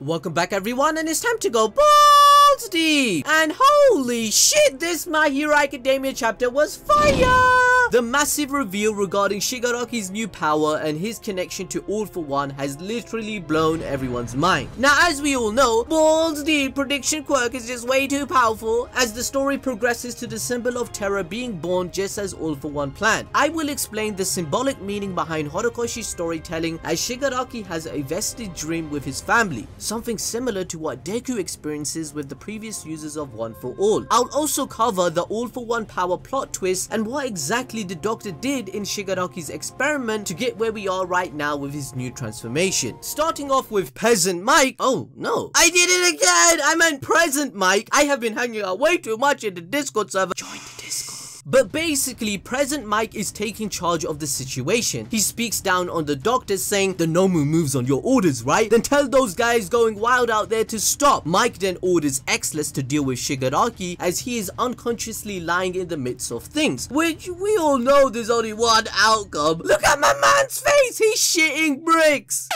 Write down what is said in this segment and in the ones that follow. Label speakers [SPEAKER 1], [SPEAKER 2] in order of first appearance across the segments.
[SPEAKER 1] Welcome back everyone, and it's time to go balls deep. And holy shit, this My Hero Academia chapter was fire! The massive reveal regarding Shigaraki's new power and his connection to All For One has literally blown everyone's mind. Now, as we all know, balls deep prediction Quirk is just way too powerful as the story progresses to the symbol of terror being born just as All For One planned. I will explain the symbolic meaning behind Horikoshi's storytelling as Shigaraki has a vested dream with his family, something similar to what Deku experiences with the previous users of One For All. I'll also cover the All For One power plot twist and what exactly the Doctor did in Shigaraki's experiment to get where we are right now with his new transformation. Starting off with Peasant Mike. Oh no, I did it again! I meant Present Mike. I have been hanging out way too much in the Discord server. Join the Discord. But basically, Present Mike is taking charge of the situation. He speaks down on the Doctor saying, "The Nomu moves on your orders, right? Then tell those guys going wild out there to stop." Mike then orders Xless to deal with Shigaraki as he is unconsciously lying in the midst of things, which we all know there's only one outcome. Look at my man's face, he's shitting bricks.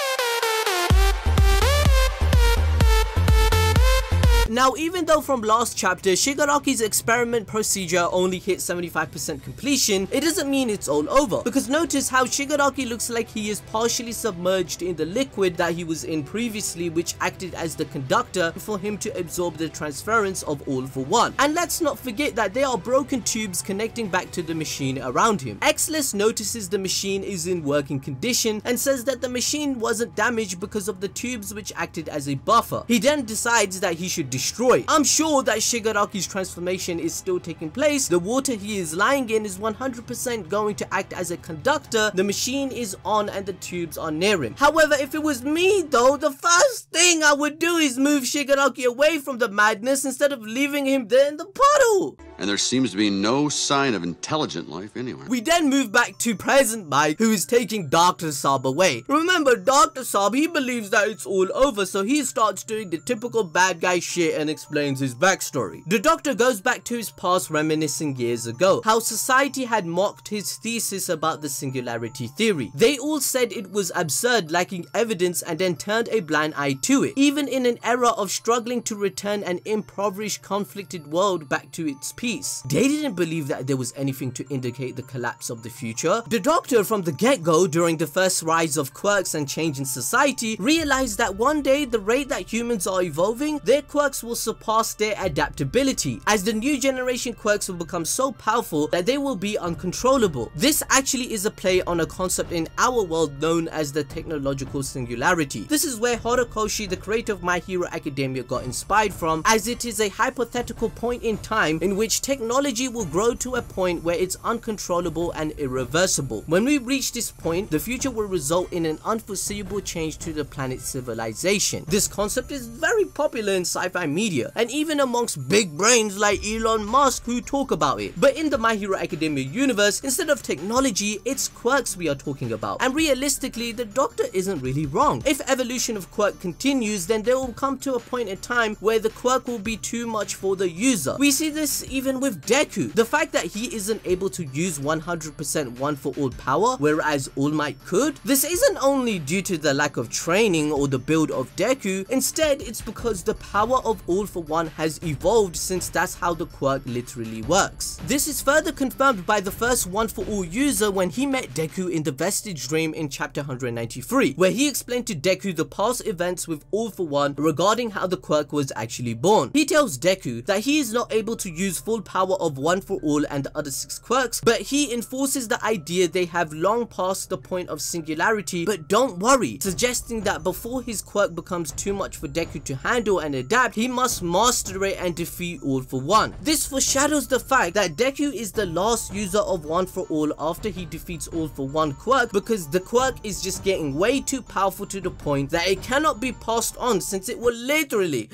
[SPEAKER 1] Now, even though from last chapter, Shigaraki's experiment procedure only hit 75% completion, it doesn't mean it's all over. Because notice how Shigaraki looks like he is partially submerged in the liquid that he was in previously, which acted as the conductor for him to absorb the transference of All For One. And let's not forget that there are broken tubes connecting back to the machine around him. Xless notices the machine is in working condition and says that the machine wasn't damaged because of the tubes which acted as a buffer. He then decides that he should destroy. I'm sure that Shigaraki's transformation is still taking place. The water he is lying in is 100% going to act as a conductor. The machine is on and the tubes are near him. However, if it was me though, the first thing I would do is move Shigaraki away from the madness instead of leaving him there in the puddle.
[SPEAKER 2] And there seems to be no sign of intelligent life anywhere.
[SPEAKER 1] We then move back to Present Mike, who is taking Dr. Sab away. Remember, Dr. Sab, he believes that it's all over, so he starts doing the typical bad guy shit and explains his backstory. The Doctor goes back to his past, reminiscing years ago, how society had mocked his thesis about the singularity theory. They all said it was absurd, lacking evidence, and then turned a blind eye to it, even in an era of struggling to return an impoverished, conflicted world back to its peace. They didn't believe that there was anything to indicate the collapse of the future. The Doctor from the get-go, during the first rise of quirks and change in society, realized that one day the rate that humans are evolving, their quirks will surpass their adaptability, as the new generation quirks will become so powerful that they will be uncontrollable. This actually is a play on a concept in our world known as the technological singularity. This is where Horikoshi, the creator of My Hero Academia, got inspired from, as it is a hypothetical point in time in which technology will grow to a point where it's uncontrollable and irreversible. When we reach this point, the future will result in an unforeseeable change to the planet's civilization. This concept is very popular in sci-fi media, and even amongst big brains like Elon Musk who talk about it. But in the My Hero Academia universe, instead of technology, it's quirks we are talking about. And realistically, the Doctor isn't really wrong. If evolution of quirk continues, then there will come to a point in time where the quirk will be too much for the user. We see this even with Deku. The fact that he isn't able to use 100% One For All power, whereas All Might could, this isn't only due to the lack of training or the build of Deku. Instead, it's because the power of All For One has evolved, since that's how the quirk literally works. This is further confirmed by the first One For All user when he met Deku in the Vestige Dream in chapter 193, where he explained to Deku the past events with All For One regarding how the quirk was actually born. He tells Deku that he is not able to use full power of One For All and the other 6 quirks, but he enforces the idea they have long passed the point of singularity, but don't worry, suggesting that before his quirk becomes too much for Deku to handle and adapt, he must master it and defeat All For One. This foreshadows the fact that Deku is the last user of One For All after he defeats All For One quirk, because the quirk is just getting way too powerful to the point that it cannot be passed on, since it will literally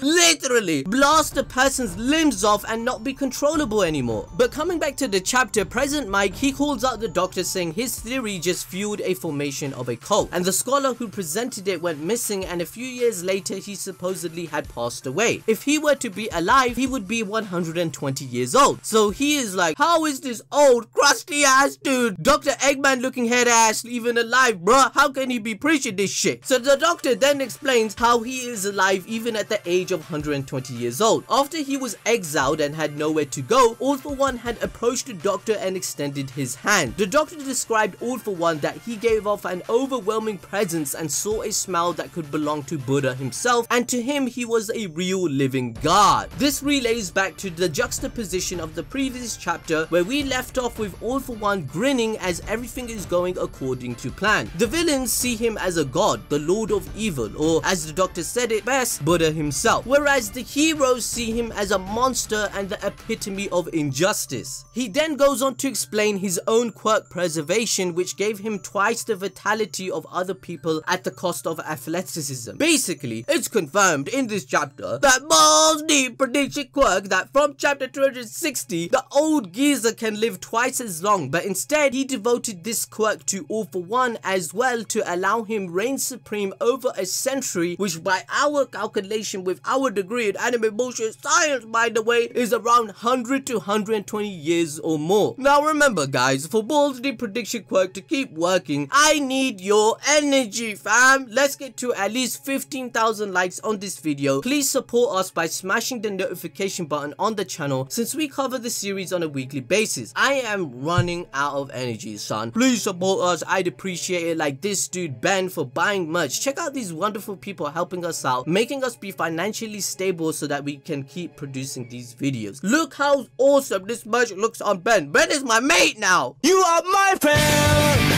[SPEAKER 1] blast a person's limbs off and not be controllable anymore. But coming back to the chapter, Present Mike, he calls out the Doctor saying his theory just fueled a formation of a cult, and the scholar who presented it went missing, and a few years later he supposedly had passed away. today. If he were to be alive, he would be 120 years old. So he is like, how is this old, crusty ass dude, Dr. Eggman looking head ass even alive, bruh? How can he be preaching this shit? So the doctor then explains how he is alive even at the age of 120 years old. After he was exiled and had nowhere to go, All For One had approached the doctor and extended his hand. The doctor described All For One that he gave off an overwhelming presence and saw a smile that could belong to Buddha himself, and to him he was a real living god. This relays back to the juxtaposition of the previous chapter where we left off with All For One grinning as everything is going according to plan. The villains see him as a god, the lord of evil, or as the doctor said it best, Buddha himself, whereas the heroes see him as a monster and the epitome of injustice. He then goes on to explain his own quirk preservation, which gave him twice the vitality of other people at the cost of athleticism. Basically, it's confirmed in this chapter that balls deep predicted quirk that from chapter 260, the old geezer can live twice as long, but instead he devoted this quirk to All For One as well to allow him reign supreme over a century, which by our calculation with our degree in anime bullshit science, by the way, is around 100 to 120 years or more. Now remember guys, for balls deep prediction quirk to keep working, I need your energy fam. Let's get to at least 15,000 likes on this video. Please support us by smashing the notification button on the channel since we cover the series on a weekly basis. I am running out of energy, son. Please support us, I'd appreciate it, like this dude Ben for buying merch. Check out these wonderful people helping us out, making us be financially stable so that we can keep producing these videos. Look how awesome this merch looks on Ben. Ben is my mate now. You are my friend.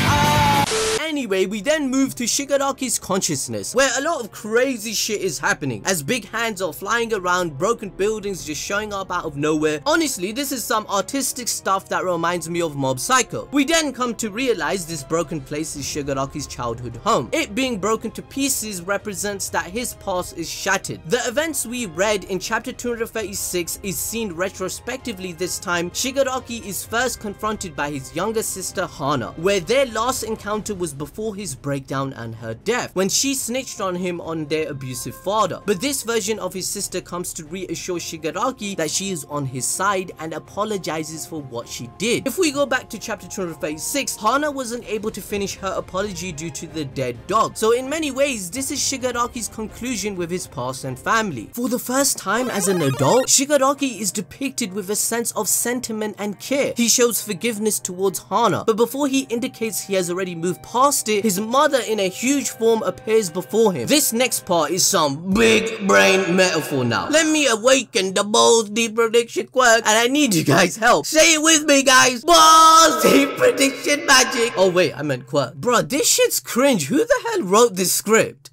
[SPEAKER 1] Anyway, we then move to Shigaraki's consciousness, where a lot of crazy shit is happening, as big hands are flying around, broken buildings just showing up out of nowhere. Honestly, this is some artistic stuff that reminds me of Mob Psycho. We then come to realize this broken place is Shigaraki's childhood home. It being broken to pieces represents that his past is shattered. The events we read in chapter 236 is seen retrospectively this time. Shigaraki is first confronted by his younger sister Hana, where their last encounter was before his breakdown and her death, when she snitched on him on their abusive father. But this version of his sister comes to reassure Shigaraki that she is on his side and apologizes for what she did. If we go back to chapter 236, Hana wasn't able to finish her apology due to the dead dog. So in many ways, this is Shigaraki's conclusion with his past and family. For the first time as an adult, Shigaraki is depicted with a sense of sentiment and care. He shows forgiveness towards Hana, but before he indicates he has already moved past it, his mother in a huge form appears before him. This next part is some big brain metaphor now. Let me awaken the balls deep prediction quirk, and I need you guys' help. Say it with me guys. Balls deep prediction magic. Oh wait, I meant quirk. Bruh, this shit's cringe. Who the hell wrote this script?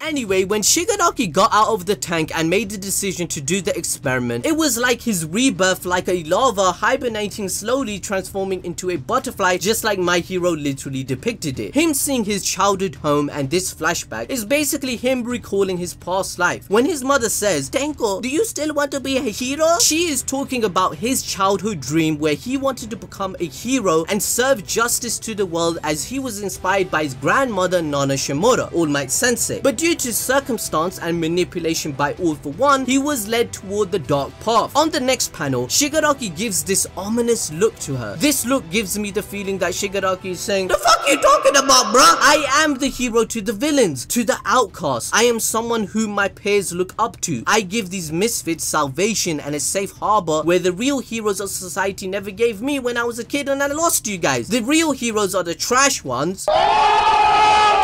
[SPEAKER 1] Anyway, when Shigaraki got out of the tank and made the decision to do the experiment, it was like his rebirth, like a larva hibernating slowly transforming into a butterfly, just like my hero literally depicted it. Him seeing his childhood home and this flashback is basically him recalling his past life. When his mother says, "Tenko, do you still want to be a hero?" she is talking about his childhood dream where he wanted to become a hero and serve justice to the world, as he was inspired by his grandmother Nana Shimura, All Might Sensei. But due to circumstance and manipulation by All For One, he was led toward the dark path. On the next panel, Shigaraki gives this ominous look to her. This look gives me the feeling that Shigaraki is saying, "The fuck you talking about, bruh? I am the hero to the villains, to the outcasts. I am someone whom my peers look up to. I give these misfits salvation and a safe harbor where the real heroes of society never gave me when I was a kid and I lost you guys. The real heroes are the trash ones."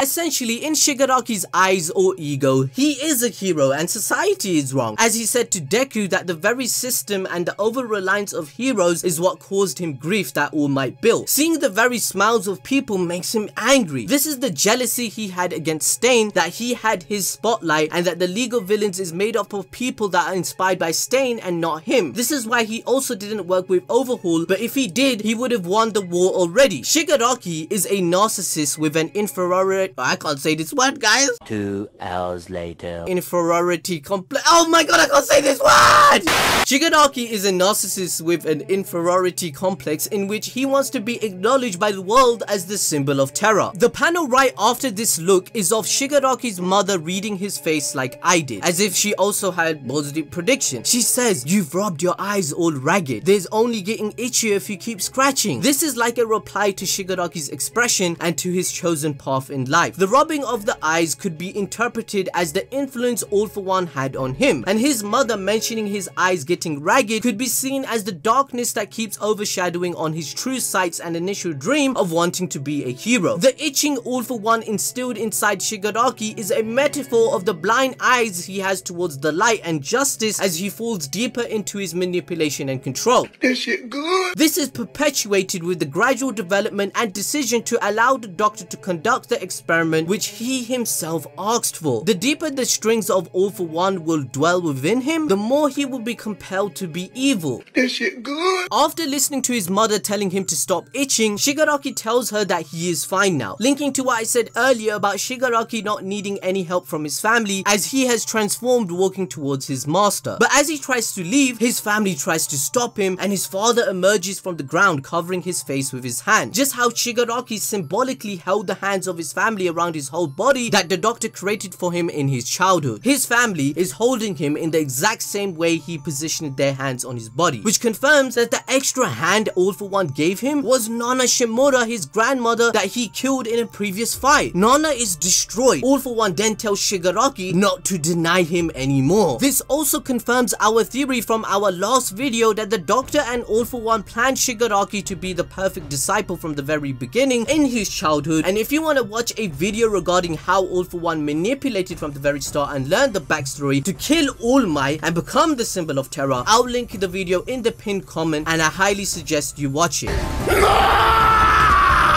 [SPEAKER 1] Essentially, in Shigaraki's eyes or ego, he is a hero and society is wrong, as he said to Deku that the very system and the over-reliance of heroes is what caused him grief that All Might built. Seeing the very smiles of people makes him angry. This is the jealousy he had against Stain, that he had his spotlight and that the League of Villains is made up of people that are inspired by Stain and not him. This is why he also didn't work with Overhaul, but if he did, he would have won the war already. Shigaraki is a narcissist with an inferiority I can't say this word, guys.
[SPEAKER 3] 2 hours later.
[SPEAKER 1] Inferiority complex. Oh my god, I can't say this word! Shigaraki is a narcissist with an inferiority complex in which he wants to be acknowledged by the world as the symbol of terror. The panel right after this look is of Shigaraki's mother reading his face like I did, as if she also had positive prediction. She says, "You've rubbed your eyes all ragged. There's only getting itchier if you keep scratching." This is like a reply to Shigaraki's expression and to his chosen path in life. The rubbing of the eyes could be interpreted as the influence All For One had on him, and his mother mentioning his eyes getting ragged could be seen as the darkness that keeps overshadowing on his true sights and initial dream of wanting to be a hero. The itching All For One instilled inside Shigaraki is a metaphor of the blind eyes he has towards the light and justice as he falls deeper into his manipulation and control.
[SPEAKER 4] That shit good.
[SPEAKER 1] This is perpetuated with the gradual development and decision to allow the doctor to conduct the experiment which he himself asked for. The deeper the strings of All For One will dwell within him, the more he will be compelled to be evil.
[SPEAKER 4] That shit good.
[SPEAKER 1] After listening to his mother telling him to stop itching, Shigaraki tells her that he is fine now, linking to what I said earlier about Shigaraki not needing any help from his family as he has transformed walking towards his master. But as he tries to leave, his family tries to stop him and his father emerges from the ground covering his face with his hand. Just how Shigaraki symbolically held the hands of his family around his whole body that the doctor created for him in his childhood. His family is holding him in the exact same way he positioned their hands on his body, which confirms that the extra hand All For One gave him was Nana Shimura, his grandmother that he killed in a previous fight. Nana is destroyed. All For One then tells Shigaraki not to deny him anymore. This also confirms our theory from our last video that the doctor and All For One planned Shigaraki to be the perfect disciple from the very beginning in his childhood. And if you want to watch a video regarding how All For One manipulated from the very start and learned the backstory to kill All Might and become the symbol of terror, I'll link the video in the pinned comment and I highly suggest you watch it.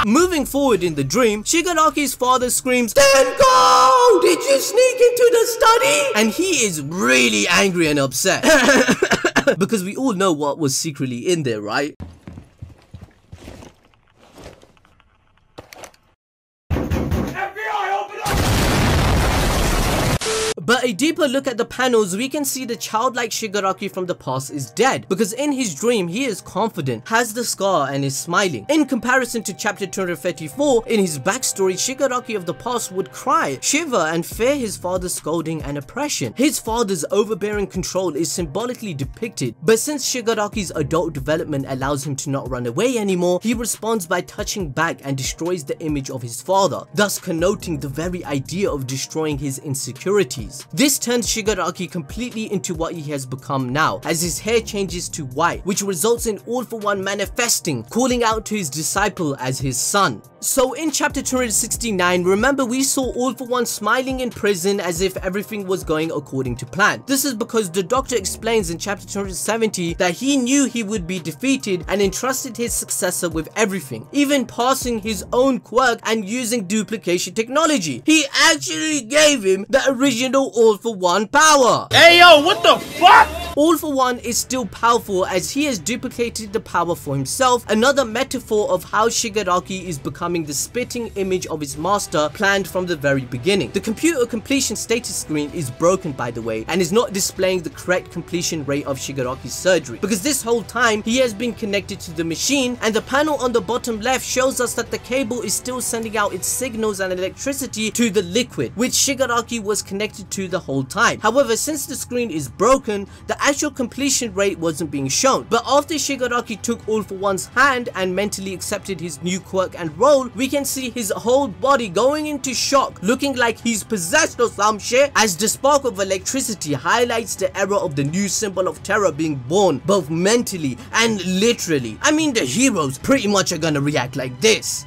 [SPEAKER 1] Moving forward in the dream, Shigaraki's father screams, "Denko! Did you sneak into the study?" And he is really angry and upset. Because we all know what was secretly in there, right? But a deeper look at the panels, we can see the childlike Shigaraki from the past is dead, because in his dream he is confident, has the scar and is smiling. In comparison to chapter 234, in his backstory, Shigaraki of the past would cry, shiver and fear his father's scolding and oppression. His father's overbearing control is symbolically depicted, but since Shigaraki's adult development allows him to not run away anymore, he responds by touching back and destroys the image of his father, thus connoting the very idea of destroying his insecurities. This turns Shigaraki completely into what he has become now, as his hair changes to white, which results in All For One manifesting, calling out to his disciple as his son. So in chapter 269, remember we saw All For One smiling in prison as if everything was going according to plan. This is because the doctor explains in chapter 270 that he knew he would be defeated and entrusted his successor with everything, even passing his own quirk and using duplication technology. He actually gave him the original All For One power.
[SPEAKER 4] Hey yo, what the fuck?
[SPEAKER 1] All For One is still powerful as he has duplicated the power for himself, another metaphor of how Shigaraki is becoming the spitting image of his master planned from the very beginning. The computer completion status screen is broken, by the way, and is not displaying the correct completion rate of Shigaraki's surgery, because this whole time he has been connected to the machine, and the panel on the bottom left shows us that the cable is still sending out its signals and electricity to the liquid, which Shigaraki was connected to the whole time. However, since the screen is broken, the actual completion rate wasn't being shown. But after Shigaraki took All For One's hand and mentally accepted his new quirk and role, we can see his whole body going into shock, looking like he's possessed or some shit, as the spark of electricity highlights the era of the new symbol of terror being born, both mentally and literally. I mean, the heroes pretty much are gonna react like this.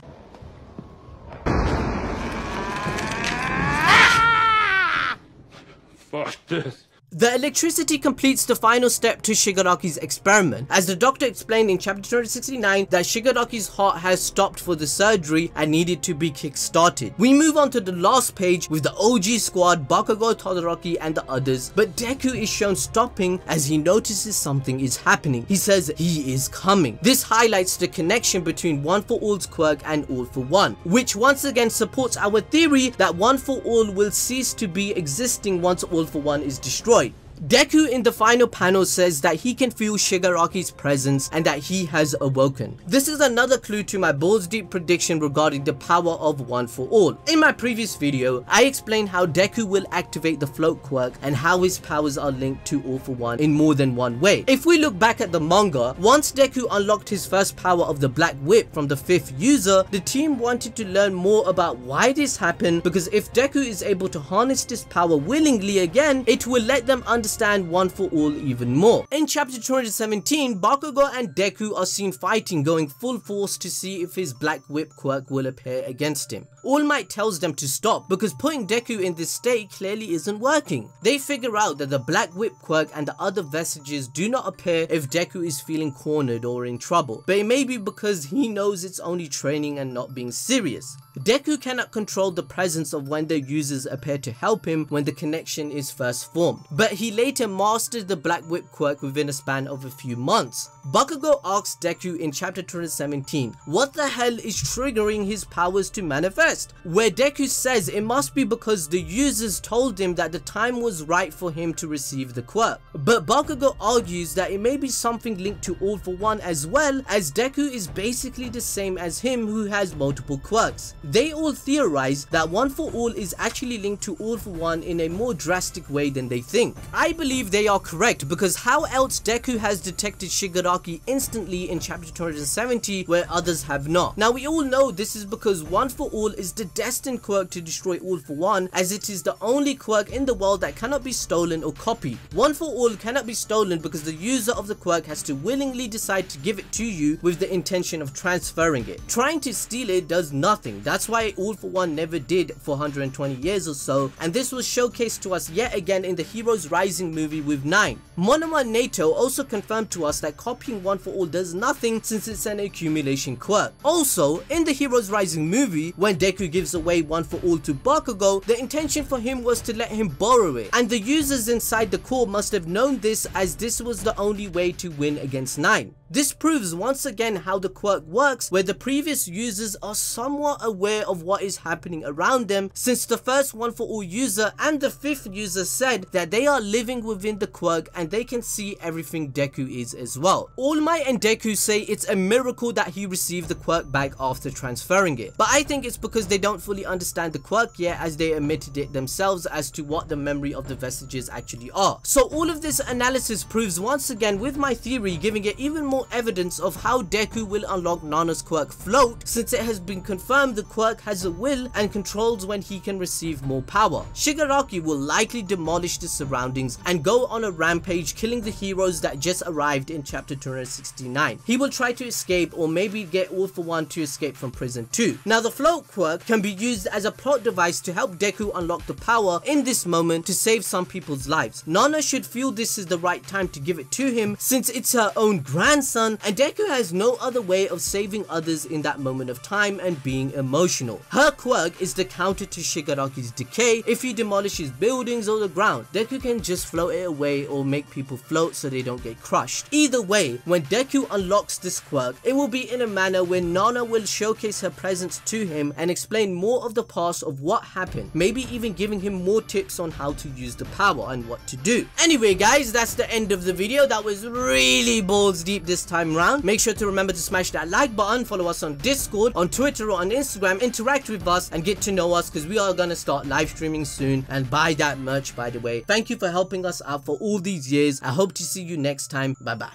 [SPEAKER 4] Fuck this.
[SPEAKER 1] The electricity completes the final step to Shigaraki's experiment, as the doctor explained in chapter 269 that Shigaraki's heart has stopped for the surgery and needed to be kick-started. We move on to the last page with the OG squad, Bakugo, Todoroki and the others, but Deku is shown stopping as he notices something is happening. He says he is coming. This highlights the connection between One for All's Quirk and All for One, which once again supports our theory that One for All will cease to be existing once All for One is destroyed. Deku in the final panel says that he can feel Shigaraki's presence and that he has awoken. This is another clue to my balls deep prediction regarding the power of One for All. In my previous video, I explained how Deku will activate the float quirk and how his powers are linked to All for One in more than one way. If we look back at the manga, once Deku unlocked his first power of the Black Whip from the 5th user, the team wanted to learn more about why this happened, because if Deku is able to harness this power willingly again, it will let them understand One for All even more. In chapter 217, Bakugo and Deku are seen fighting, going full force to see if his Black Whip quirk will appear against him. All Might tells them to stop because putting Deku in this state clearly isn't working. They figure out that the Black Whip quirk and the other vestiges do not appear if Deku is feeling cornered or in trouble, but it may be because he knows it's only training and not being serious. Deku cannot control the presence of when the users appear to help him when the connection is first formed, but he later mastered the Black Whip quirk within a span of a few months. Bakugo asks Deku in chapter 217 what the hell is triggering his powers to manifest, where Deku says it must be because the users told him that the time was right for him to receive the quirk. But Bakugo argues that it may be something linked to All for One as well, as Deku is basically the same as him who has multiple quirks. They all theorize that One for All is actually linked to All for One in a more drastic way than they think. I believe they are correct, because how else Deku has detected Shigaraki instantly in chapter 270 where others have not. Now we all know this is because One for All is the destined quirk to destroy All for One, as it is the only quirk in the world that cannot be stolen or copied. One for All cannot be stolen because the user of the quirk has to willingly decide to give it to you with the intention of transferring it. Trying to steal it does nothing. That's why All for One never did for 120 years or so, and this was showcased to us yet again in the Heroes Rising movie with 9. Monoma Nato also confirmed to us that copying One for All does nothing since it's an accumulation quirk. Also, in the Heroes Rising movie, when Deku gives away One for All to Bakugo, the intention for him was to let him borrow it, and the users inside the core must have known this, as this was the only way to win against 9. This proves once again how the quirk works, where the previous users are somewhat aware of what is happening around them, since the first One for All user and the 5th user said that they are living within the quirk and they can see everything Deku is as well. All Might and Deku say it's a miracle that he received the quirk back after transferring it, but I think it's because they don't fully understand the quirk yet, as they admitted it themselves as to what the memory of the vestiges actually are. So all of this analysis proves once again with my theory, giving it even more evidence of how Deku will unlock Nana's quirk Float, since it has been confirmed the quirk has a will and controls when he can receive more power. Shigaraki will likely demolish the surroundings and go on a rampage, killing the heroes that just arrived in chapter 269. He will try to escape, or maybe get All for One to escape from prison too. Now the Float quirk can be used as a plot device to help Deku unlock the power in this moment to save some people's lives. Nana should feel this is the right time to give it to him, since it's her own grandson, and Deku has no other way of saving others in that moment of time and being emotional. Her quirk is the counter to Shigaraki's decay. If he demolishes buildings or the ground, Deku can just float it away or make people float so they don't get crushed. Either way, when Deku unlocks this quirk, it will be in a manner where Nana will showcase her presence to him and explain more of the past of what happened, maybe even giving him more tips on how to use the power and what to do. Anyway guys, that's the end of the video. That was really balls deep this time round. Make sure to remember to smash that like button, follow us on Discord, on Twitter or on Instagram, interact with us and get to know us, because we are gonna start live streaming soon, and buy that merch by the way. Thank you for helping us out for all these years. I hope to see you next time. Bye bye.